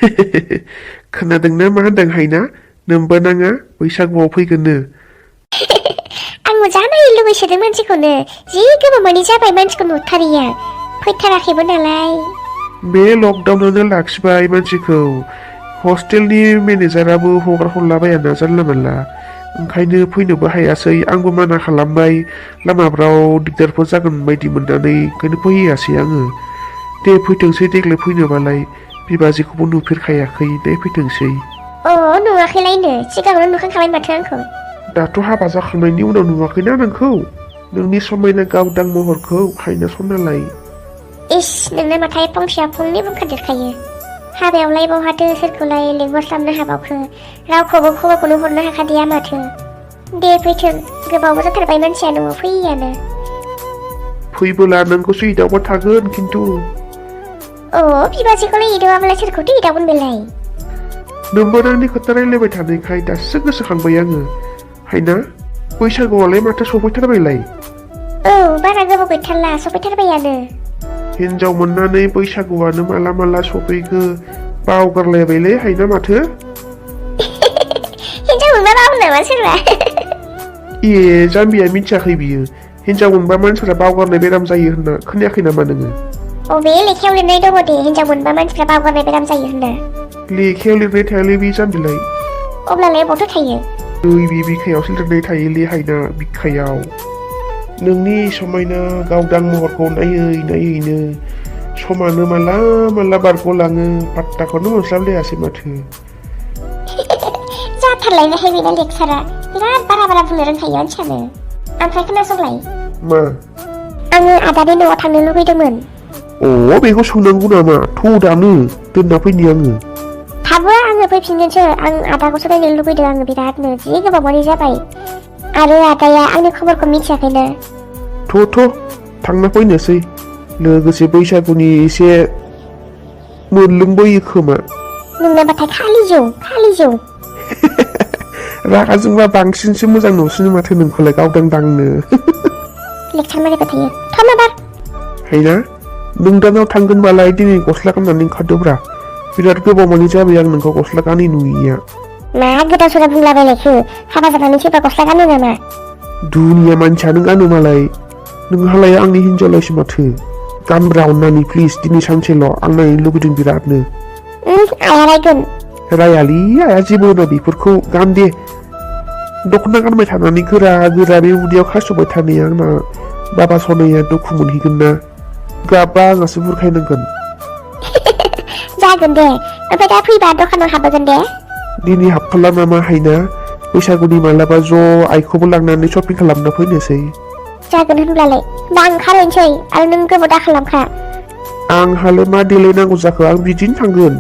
खोनादोंना मा होनदों हायना नोंबो नाङा बैसागुआव फैगोननो आं मोजां नायनो लुबैसोदों मानसिखौनो जि गोबावमानि जाबाय मानसिखौ नुथारिया फैथाराखैबो नालाय बे लकडाउनानो लाखिबाय मानसिखौ हस्टेलनि मेनेजाराबो हगार हरलाबायाना जानला मोनला ओंखायनो फैनोबो हायासै आंबो माना खालामबाय लामाफ्राव दिगदारफोर जागोन बायदि मोननानै ओंखायनो फैयासै आङो दे फैथोंसै देग्लाय फैनोबालाय बिबाजैखौबो नुफेरखायाखै दे फैथोंसै नुवाखैलायनो सिगाङावनो नुखांखाबाय माथो आंखौ दाथ' हाबा जाखांनायनि उनाव नुवाखैना नोंखौ नोंनि समायना गावदां महरखौ हायना सनालाय इस नोंना माथाय फंसेया फंनै बुंखादेरखायो हाबायावलाय बहाथो सोरखौलाय लेंहरस्लाबनो हाबावखो रावखौबो खबरखौनो हरनो हाखादिया माथो दे फैथों गोबावबो जाथारबाय मानसिया न'आव फैयानो फैबोला नोंखौसो एदावबा थागोन खिन्थु बिबाजैखौलाय एदावाब्लालाय सोरखौथो एदावगोन बेलाय नोंबो आंनि खोथा रायलायबाय थानायखाय दासो गोसोखांबाय आङो हायना बैसागुआवलाय माथो सफैथारबायलाय बारा गोबाव गैथारला सफैथारबायानो हिनजाव मोननानै बैसागुआनो माला माला सफैखो बावगारलायबायलै हायना माथो हिनजाव मोनबा बावो नामा सोरबा जाम्बिया मिथियाखै बियो हिनजाव मोनबा मानसिफ्रा बावगारनाय बेराम जायो होनना खोनायाखै नामा नोङो बे लेखायाव लिरनाय दङ दे हिनजाव मोनबा मानसिफ्रा बावगारनाय बेराम जायो होनना लेखायाव लिरनाय थायालै बे जाम्बिलाय अब्लालाय बहाथो थायो बे बिखायावसो लिरनाय थायोलै हायना बिखायाव नोंनि समायना गावदां महरखौ नायै नायैनो समानो माला माला बारग'लाङो पात्ताखौनो मोनस्लाबलायासै माथो जाथारलायनायहाय बेना लेक्सारा बिराद बारा बारा बुंनो रोंखायो मानसियानो ओमफ्राय खोनासंलाय मा आङो आदानि न'आव थांनो लुबैदोंमोन बेखौ सोंनांगौ नामा थ' दानो दोनना फैनि आङो थाबो आङो फैफिनगोनसो आं आदाखौसो नायनो लुबैदों आङो बिरादनो जि गोबावमानि जाबाय आरो आदाया आंनि खबरखौ मिथियाखैना थ' थांना फैनोसै लोगोसे बैसागुनि एसे मोनलोंबोयो खोमा नोंनाबाथाय खालि जौ रागा जोंबा बांसिनसो मोजां नुसिनो माथो नोंखौलाय गावदां दांनो लेक्सार मारिबाय थायो थमाबार हायना नों दानाव थांगोनबालाय दिनै गस्ला गाननानै ओंखारदोब्रा बिराद गोबावमानि जाबाय आं नोंखौ गस्ला गानै नुयिया मा गोदाव सोराव बुंलाबायलायखो हाबा जानानै सोरबा गस्ला गानो नामा दुनिया मानसियानो गानो मालाय नोंहालाय आंनि हिनजावलायसो माथो गानब्रा अननानै प्लिज दिनै सानसेल' आं नायनो लुबैदों बिरादनो आया रायगोन रायालै आया जेबो होना बेफोरखौ गान दे दख'ना गानबाय थानानै गोरा गोरा बे उदैयाव खास'बाय थानाया आंना बाबा सनाया दुखु मोनहैगोन ना गाबा आंहासो बुरखायनांगोन जागोन दे ओमफ्राय दा फैबा दखानाव हाबगोन दे दिनै हाबथ'ला नामा हायना बैसागुनि मालाबा ज' आइखौबो लांनानै शपिं खालामना फैनोसै जागोन होनब्लालाय दा ओंखारहैनोसै आरो नों गोबाव दा खालामखा आंहालाय मा देलायनांगौ जाखो आं बिदिनो थांगोन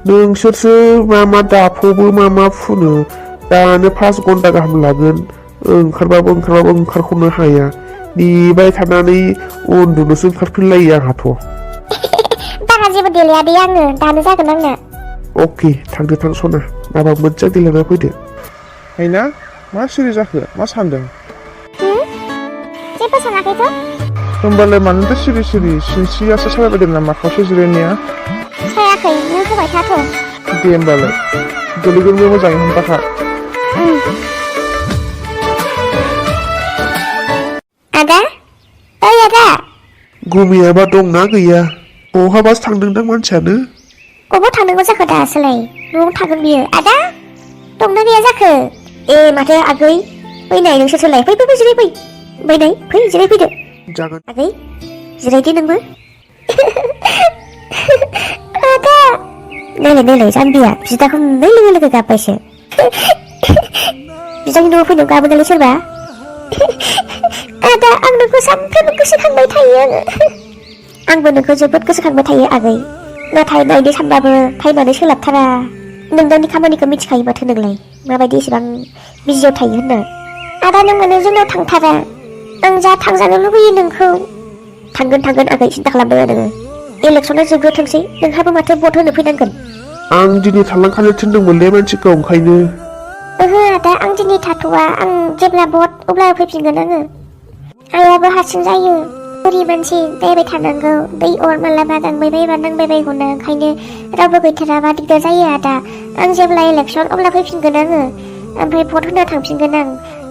नोंसोरसो मा दाफबो मा फुनो दानो 5 घन्टा गाहाम लागोन ओंखारबाबो ओंखारख'नो हाया नेबाय थानानै उन्दुनोसो ओंखारफिनलायो आंहाथ' बारा जेबो देलाया दे आङो दानो जागोन आंना अके थांदो थां सना माबा मोजां देलायना फैदो हायना मा सिरि जाखो मा सानदों जेबो सानाखैथ' होमबालाय मानोथो सिरि सिनस्रियासो सालायबायदों नामा खावसे जिरायनाया सायाखै नों होबाय थाथ' दे होमबालाय गोलैगोनबो मोजाङै हमथाखा आदा ओइ आदा गुमैयाबा दंना गैया बहाबासो थांदोंदां मानसियानो अबाव थांनांगौ जाखो दासोलाय न'आव थागोन बियो आदा दंना गैया जाखो माथो आगै फैनाय नोंसोरसोलाय फै जिराय फै फैनाय फै जिराय फैदो जागोन आगै जिरायदो नोंबो आदा नायलाय जाम्बिया बिदाखौ नुनाय लोगो गाबबायसो बिदानि न'आव फैनायाव गाबोनालै सोरबा आदा आं नोंखौ सानफ्रोमबो गोसोखांबाय थायो आंबो नोंखौ जोबोद गोसोखांबाय थायो आगै नाथाय नायनो सानबाबो टाइमानो सोलाबथारा नोंदांनि खामानिखौ मिथिखायो माथो नोंलाय माबायदि एसेबां बिजियाव थायो होनना आदा नों माने जोंनाव थांथारा आं जा थांजानो लुबैयो नोंखौ थांगोन आगै सिन्था खालामदों नोङो इलेक्सना जोबग्रोथोंसै नोंहाबो माथो भट होनो फैनांगोन आं दिनै थांलांखानो थिनदोंमोनलै मानसिखौ ओंखायनो ओहो आदा आं दिनै थाथ'वा आं जेब्ला भट अब्ला फैफिनगोन आङो आइयाबो हारसिं जायो बुरि मानसि नायबाय थानांगौ दै अर मालाबा दांबायबायबा नांबायबायगौना ओंखायनो रावबो गैथाराबा दिगदार जायो आदा आं जेब्ला इलेक्सन अब्ला फैफिनगोन आङो ओमफ्राय भट होना थांफिनगोन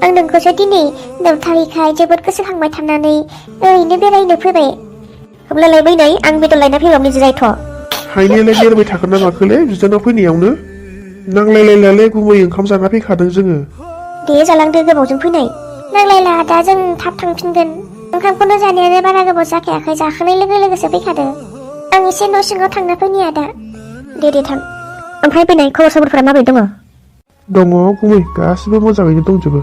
आं नोंखौसो दिनै नुथारिखाय जोबोद गोसोखांबाय थानानै ओरैनो बेरायनो फैबाय होमब्लालाय बैनाय आं बेदर लायना फैबा निजि जायथ' हायनायालाय नेरबाय थागोन ना माखोलै बिदानाव फैनायावनो नांलायलायलाय गुमै ओंखाम जाना फैखादों जोङो दे जालांदो गोबावजों फैनाय नांलायला आदा जों थाब थांफिनगोन ओंखामखौनो जानायानो बारा गोबाव जाखायाखै जाखांनाय लोगो लोगोसो फैखादों आं एसे न' सिङाव थांना फैनि आदा दे थां ओमफ्राय फैनाय खबर सबरफोरा माबोरै दङ गुमै गासिबो मोजाङैनो दंजोबो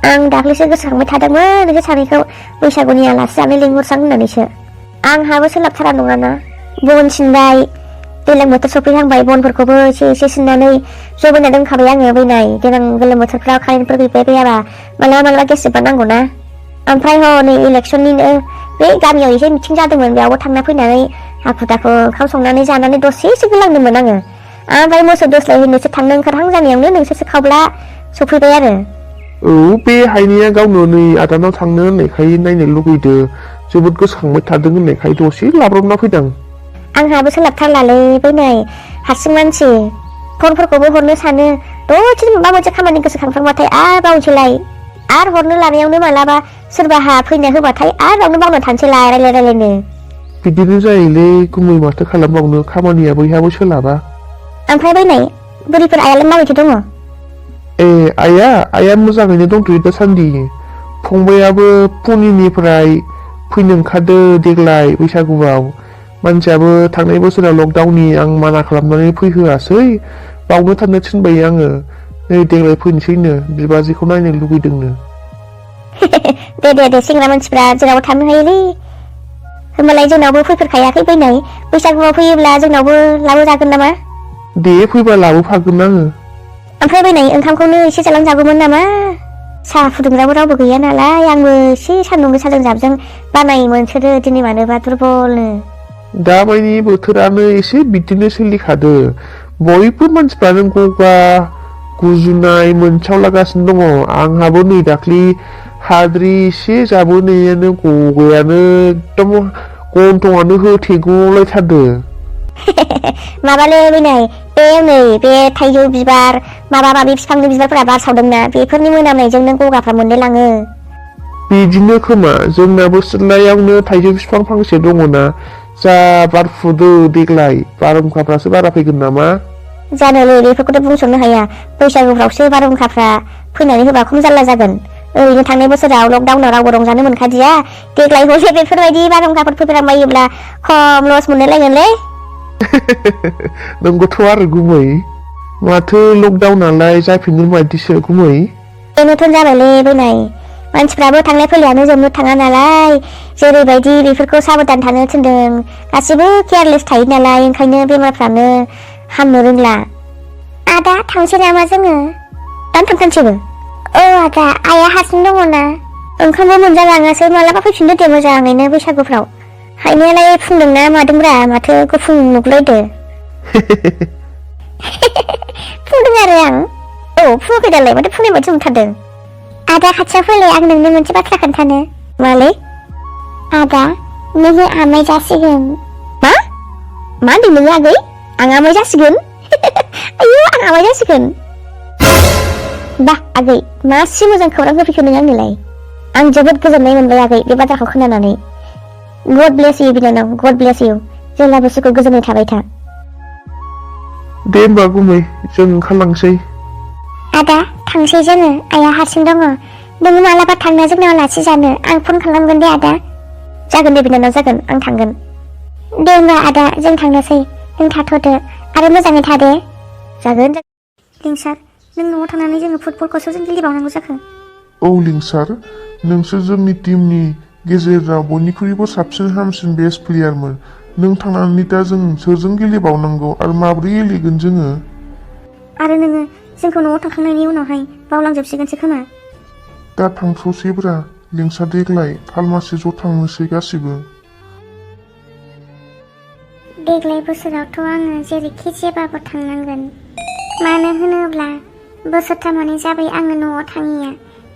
आं दाख्लैसो गोसोखांबाय थादोंमोन नोंसोर सानैखौ बैसागुनि आलासि जानो लिंहरसां होननानैसो आंहाबो सोलाबथारा नङाना बन सिनबाय दैज्लां बोथोर सफैहांबाय बनफोरखौबो एसे एसे सिननानै जमायना दोनखाबाय आङो बैनाय देनां गोलोम बोथोरफ्राव कारेन्टफोर गैबाय बायाबा मालाबा गेस जोबबा नांगौना ओमफ्राय नै इलेक्सननिनो बे गामियाव एसे मिथिं जादोंमोन बेयावबो थांना फैनानै हाखु दाखु ओंखाम संनानै जानानै दसेसो गोलांदोंमोन आङो ओमफ्राय मोसौ दोस्लायहैनोसो थांनो ओंखारहां जानायावनो नोंसोरसो खावब्ला सफैबाय आरो औ बे हायनाया गावनो नै आदानाव थांनो होननायखाय नायनो लुगैदो जोबोद गोसोखांबाय थादों होननायखाय दसे लाब्रबना फैदों आंहाबो सोलाबथारलालै बैनाय हारसिं मानसि फनफोरखौबो हरनो सानो दसेनो माबा मोनसे खामानि गोसोखांफ्लांबाथाय आरो बावनोसैलाय आरो हरनो लानायावनो मालाबा सोरबाहा फैनो होबाथाय आरो रावनो बावना थानोसैलाय रायलायनो बिदिनो जायोलै गुमै माथो खालामबावनो खामानिया बयहाबो सोलाबा ओमफ्राय बैनाय बुरिफोर आयालाय माबायदि दङ आइया मोजाङैनो दंथ'यो दासान्दि फंबायाबो पुनिनिफ्राय फैनो ओंखारदो देग्लाय बैसागुआव मानसियाबो थांनाय बोसोराव लकडाउननि आं माना खालामनानै फैहोआसै बावनो थांनो थिनबाय आङो नै देग्लाय फैनोसैनो बिबाजैखौ नायनो लुगैदोंनो दे सेंग्रा मानसिफ्रा जेरावबो थानो हायोलै होमबालाय जोंनावबो फैफेरखायाखै बैनाय बैसागुआव फैयोब्ला जोंनावबो लाबोजागोन नामा दे फैबा लाबोफागोन आङो ओमफ्राय बैनाय ओंखामखौनो एसे जालांजागौमोन नामा साहा फुदुंग्राबो रावबो गैया नालाय आंबो एसे सान्दुं गोसाजों जाबजों बानाय मोनसोदो दिनै मानोबा दुरबलनो दाबायदि बोथोरानो एसे बिदिनो सोलिखादो बयबो मानसिफ्रानो गगा गुजुनाय मोनसावलागासिनो दङ आंहाबो नै दाख्लि हाद्रि एसे जाबोनायानो गगायानो एकदम गन्थंआनो होथेगलायथारदो माबालै बैनाय बे थाइजौ बिबार माबा माबि बिफांनि बिबारफोरा बारसावदोंना बेफोरनि मोनामनायजोंनो गगाफ्रा मोनलायलाङो बिदिनो खोमा जोंनाबो सिथ्लायावनो थाइजौ बिफां फांसे दङना जा बारफुदो देग्लाय बारहुंखाफ्रासो बारा फैगोन नामा जानोलै बेफोरखौथ' बुंस'नो हाया बैसागुफ्रावसो बारहुंखाफ्रा फैनानै होबा खम जारला जागोन ओरैनो थांनाय बोसोराव लकडाउनाव रावबो रंजानो मोनखादिया देग्लाय हले बेफोरबायदि बारहुंखाफोर फैफेरबायोब्ला खम लस मोनलायलायगोनलै नंगौथ' आरो गुमै माथो लकडाउनालाय जाफिनगोन बायदिसो गुमै बेनोथ' जाबायलै बैनाय मानसिफ्राबो थांलाय फैलायानो जोबनो थाङा नालाय जेरैबायदि बेफोरखौ साबधान थानो थिनदों गासिबो केयारलेस थायो नालाय ओंखायनो बेमारफ्रानो हामनो रोंला आदा थांसै नामा जोङो दानो थांखानोसैबो औ आदा आइया हारसिं दङना ओंखामबो मोनजालाङासै मालाबा फैफिनदो दे मोजाङैनो बैसागुफ्राव हायनायालाय फुंदोंना मादोंब्रा माथो गुफुं नुगुलायदो फुंदों आरो आं औ फुङाखै दालाय माथो फुंनाय बायदि मोनथारदों आदा खाथियाव फैलाय आं नोंनो मोनसे बाथ्रा खोन्थानो मालै आदा नोङो आमाय जासिगोन मा होनदों नोङो आगै आं आमाय जासिगोन आयौ आं आमाय जासिगोन बा आगै मासे मोजां खौरां होफैखो नों आंनोलाय आं जोबोद गोजोननाय मोनबाय आगै बे बाथ्राखौ खोनानानै गड ब्लेस इउ बिनानाव गड ब्लेस इउ जेब्लाबो सुखु गोजोननाय थाबाय था दे होमबा गुमै जों ओंखारलांसै आदा थांसै जोङो आइया हारसिं दङ नोङो मालाबा थांना जोंनाव आलासि जानो आं फन खालामगोन दे आदा जागोन दे बिनानाव जागोन आं थांगोन दे होमबा आदा जों थांनोसै नों थाथ'दो आरो मोजाङै थादे जागोन लिंसार नों न'आव थांनानै जोङो फुटबलखौसो जों गेलेबावनांगौ जाखो औ लिंसार नोंसोर जोंनि टिमनि गेजेराव बयनिख्रुइबो साबसिन हामसिन बेस्ट प्लेयारमोन नों थांनानै दा जों सोरजों गेलेबावनांगौ आरो माबोरै गेलेगोन जोङो आरो नोङो जोंखौ न'आव थांखांनायनि उनावहाय बावलांजोबसिगोनसो खोमा दा थांथ'सैब्रा लिंसार देग्लाय खालमासि ज' थांनोसै गासिबो देग्लाय बोसोरावथ' आङो जेरैखि जेबाबो थांनांगोन मानो होनोब्ला बोसोरथामानो जाबाय आङो न'आव थाङिया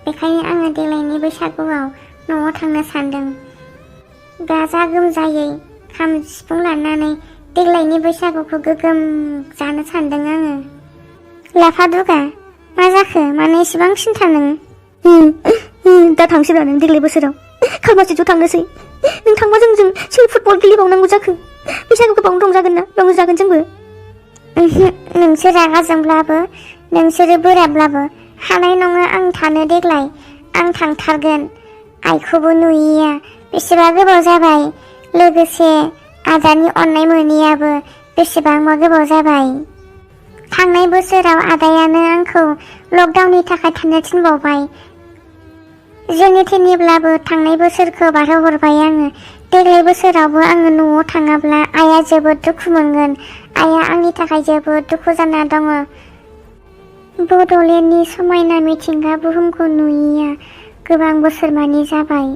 बेखायनो आङो देग्लायनि बैसागुआव न'आव थांनो सानदों गाजा गोमजायै खाम सिफुं लानानै देग्लायनि बैसागुखौ गोगोम जानो सानदों आङो। लाफा दुगा मा जाखो मानो एसेबां सिन्था नों? दा थांसैब्रा नों देग्लाय बोसोराव खालमासि ज' थांनोसै। नों थांबा जोंजों सोर फुटबल गेलेबावनांगौ जाखो? बैसागुखौ बावनो रंजागोन ना? रंजागोन जोंबो। नोंसोर रागा जोंब्लाबो नोंसोरो बोराब्लाबो हानाय नङा आं थानो देग्लाय। आं थांथारगोन। आइखौबो नुयैया बेसेबा गोबाव जाबाय। लोगोसे आदानि अननाय मोनैयाबो बेसेबांबा गोबाव जाबाय। थांनाय बोसोराव आदायानो आंखौ लकडाउननि थाखाय थानो थिनबावबाय। जेने थेनेब्लाबो थांनाय बोसोरखौ बारहोहरबाय आङो। देग्लाय बोसोरावबो आङो न'आव थाङाब्ला आइया जोबोद दुखु मोनगोन। आइया आंनि थाखाय जोबोद दुखु जाना दङ। बड'लेण्डनि समायना मिथिंगा बुहुमखौ नुयैया गोबां बोसोरमानि जाबाय।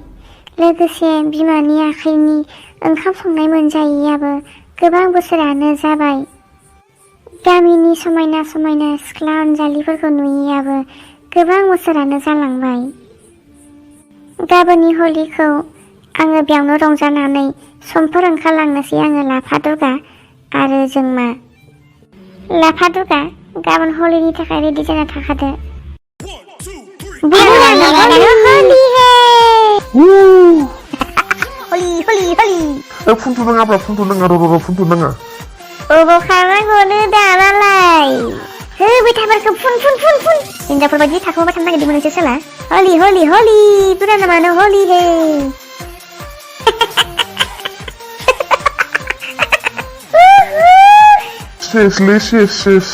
लोगोसे बिमानि आखाइनि ओंखाम संनाय मोनजायैयाबो गोबां बोसोरानो जाबाय। गामिनि समायना समायना सिख्ला अनजालिफोरखौ नुयैयाबो गोबां बोसोरानो जालांबाय। गाबोननि हलिखौ आङो बेयावनो रंजानानै समफोर ओंखारलांनोसै आङो लाफा दुगा आरो जोंमा। लाफा दुगा गाबोन हलिनि थाखाय रेडि जाना थाखादो। फुनथ' नाङाब्रा फुनथ' नाङा र' फुनथ' नाङा। अबाव खारनांगौनो दालाय होबाय थाबारखौ फुन हिनजावफोर बायदि थाखोमाबाय थानो नागिरदोंमोन नोंसोर साला। हलि बुराना मानो हलि हे। सेसलै सेस